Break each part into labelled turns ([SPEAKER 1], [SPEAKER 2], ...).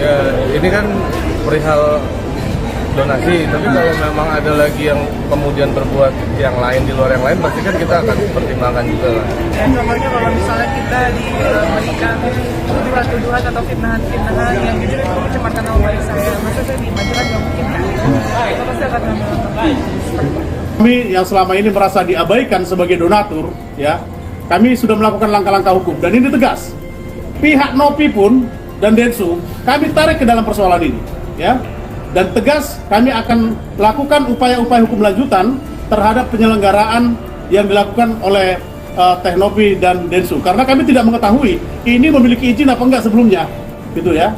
[SPEAKER 1] Ya, ini kan perihal donasi, tapi kalau memang ada lagi yang kemudian berbuat yang lain di luar yang lain, pasti kan kita akan pertimbangkan juga lah.
[SPEAKER 2] Ya, contohnya kalau misalnya kita diberikan tuduhan-tuduhan atau fitnahan-fitnahan yang jujur itu mencemarkan nama baik saya, masa saya dimajukan nggak mungkin kan? Kita pasti akan menolak.
[SPEAKER 3] Kami yang selama ini merasa diabaikan sebagai donatur, ya, kami sudah melakukan langkah-langkah hukum dan ini tegas. Pihak Nopi pun dan Densu kami tarik ke dalam persoalan ini, ya. Dan tegas kami akan lakukan upaya-upaya hukum lanjutan terhadap penyelenggaraan yang dilakukan oleh Teknopi dan Densu, karena kami tidak mengetahui ini memiliki izin apa enggak sebelumnya, gitu ya.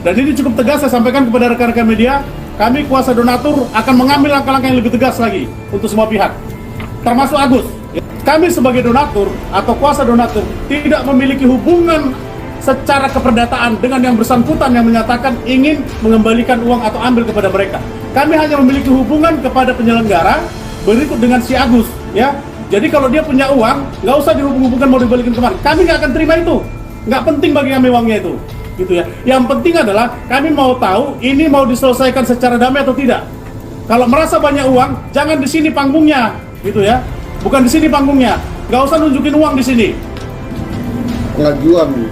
[SPEAKER 3] Dan ini cukup tegas saya sampaikan kepada rekan-rekan media, kami kuasa donatur akan mengambil langkah-langkah yang lebih tegas lagi untuk semua pihak, termasuk Agus. Kami sebagai donatur atau kuasa donatur tidak memiliki hubungan secara keperdataan dengan yang bersangkutan yang menyatakan ingin mengembalikan uang atau ambil kepada mereka. Kami hanya memiliki hubungan kepada penyelenggara berikut dengan si Agus, ya. Jadi kalau dia punya uang, nggak usah dihubung-hubungkan mau dibalikin kemana. Kami nggak akan terima itu. Nggak penting bagi kami uangnya itu, gitu ya. Yang penting adalah kami mau tahu ini mau diselesaikan secara damai atau tidak. Kalau merasa banyak uang, jangan di sini panggungnya, gitu ya. Bukan di sini panggungnya. Nggak usah nunjukin uang di sini.
[SPEAKER 4] Pengajuan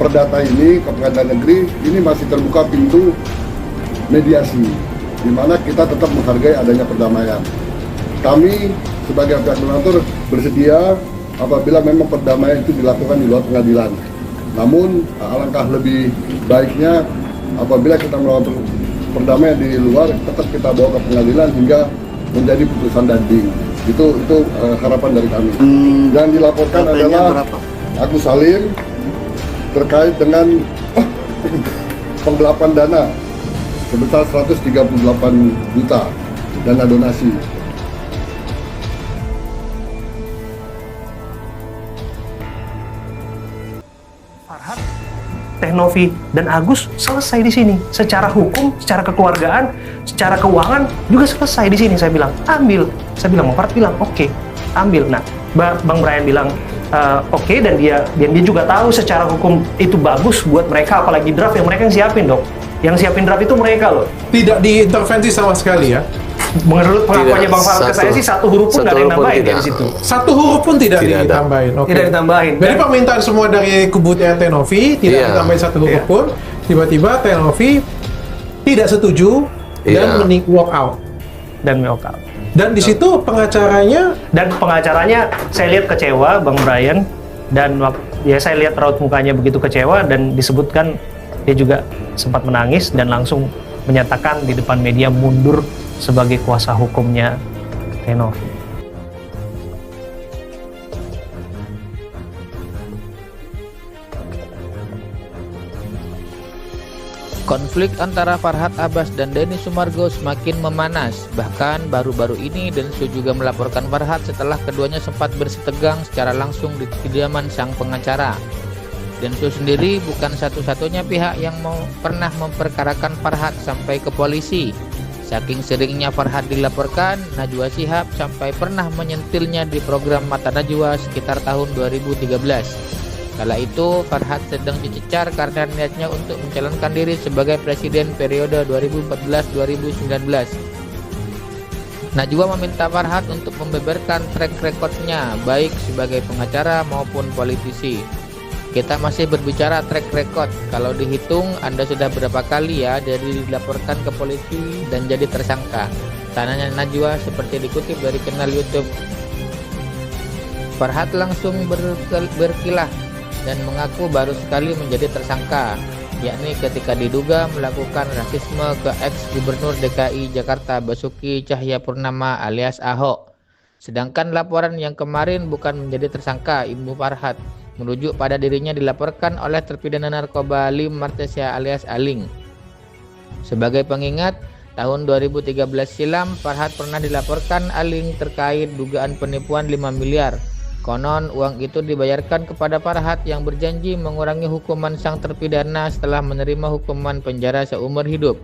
[SPEAKER 4] perdata ini ke pengadilan negeri ini masih terbuka pintu mediasi, di mana kita tetap menghargai adanya perdamaian. Kami sebagai pihak donatur bersedia apabila memang perdamaian itu dilakukan di luar pengadilan. Namun alangkah lebih baiknya apabila kita melakukan perdamaian di luar, tetap kita bawa ke pengadilan hingga menjadi putusan banding. Itu harapan dari kami. Yang dilaporkan adalah Agus Salim terkait dengan penggelapan dana sebesar 138 juta dana donasi.
[SPEAKER 5] Farhat, Teknopi, dan Agus selesai di sini. Secara hukum, secara kekeluargaan, secara keuangan juga selesai di sini. Saya bilang, ambil. Saya bilang, Farhat bilang, oke, ambil. Nah, Bang Brian bilang, oke, dan dia juga tahu secara hukum itu bagus buat mereka, apalagi draft yang mereka yang siapin dong. Yang siapin draft itu mereka loh.
[SPEAKER 6] Tidak diintervensi sama sekali ya?
[SPEAKER 5] Menurut pengakuannya Bang Farhat ke saya sih satu huruf pun nggak ada yang nambahin dari situ.
[SPEAKER 6] Satu huruf pun tidak ditambahin. Okay.
[SPEAKER 5] Tidak ditambahin.
[SPEAKER 6] Jadi permintaan semua dari kubu Teknopi tidak ditambahin satu huruf pun. Tiba-tiba Teknopi tidak setuju dan walk out. Dan di situ pengacaranya
[SPEAKER 5] saya lihat kecewa Bang Brian, dan ya saya lihat raut mukanya begitu kecewa, dan disebutkan dia juga sempat menangis dan langsung menyatakan di depan media mundur sebagai kuasa hukumnya Teknopi.
[SPEAKER 7] Konflik antara Farhat Abbas dan Denny Sumargo semakin memanas. Bahkan baru-baru ini Densu juga melaporkan Farhat setelah keduanya sempat bersitegang secara langsung di kediaman sang pengacara. Densu sendiri bukan satu-satunya pihak yang pernah memperkarakan Farhat sampai ke polisi. Saking seringnya Farhat dilaporkan, Najwa Shihab sampai pernah menyentilnya di program Mata Najwa sekitar tahun 2013. Kala itu, Farhat sedang dicecar karena niatnya untuk mencalonkan diri sebagai presiden periode 2014-2019. Najwa meminta Farhat untuk membeberkan track recordnya, baik sebagai pengacara maupun politisi. Kita masih berbicara track record. Kalau dihitung, Anda sudah berapa kali ya dari dilaporkan ke polisi dan jadi tersangka? Tanyanya Najwa seperti dikutip dari kanal YouTube. Farhat langsung berkilah dan mengaku baru sekali menjadi tersangka, yakni ketika diduga melakukan rasisme ke ex-gubernur DKI Jakarta Basuki Cahayapurnama alias Ahok. Sedangkan laporan yang kemarin bukan menjadi tersangka, Ibu Farhat merujuk pada dirinya dilaporkan oleh terpidana narkoba Lim Martesia alias Aling. Sebagai pengingat, tahun 2013 silam Farhat pernah dilaporkan Aling terkait dugaan penipuan 5 miliar. Konon uang itu dibayarkan kepada Farhat yang berjanji mengurangi hukuman sang terpidana setelah menerima hukuman penjara seumur hidup.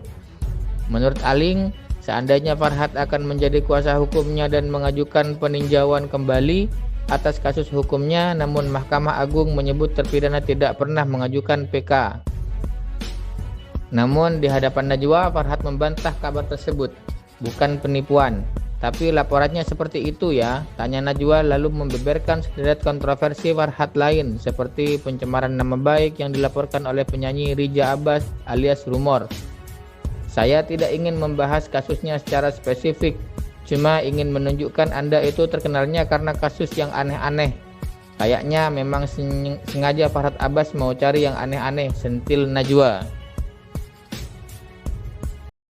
[SPEAKER 7] Menurut Aling, seandainya Farhat akan menjadi kuasa hukumnya dan mengajukan peninjauan kembali atas kasus hukumnya, namun Mahkamah Agung menyebut terpidana tidak pernah mengajukan PK. Namun di hadapan Najwa, Farhat membantah kabar tersebut. Bukan penipuan, tapi laporannya seperti itu ya, tanya Najwa, lalu membeberkan sederet kontroversi Farhat lain seperti pencemaran nama baik yang dilaporkan oleh penyanyi Rija Abbas alias Rumor. Saya tidak ingin membahas kasusnya secara spesifik, cuma ingin menunjukkan Anda itu terkenalnya karena kasus yang aneh-aneh. Kayaknya memang sengaja Farhat Abbas mau cari yang aneh-aneh, sentil Najwa.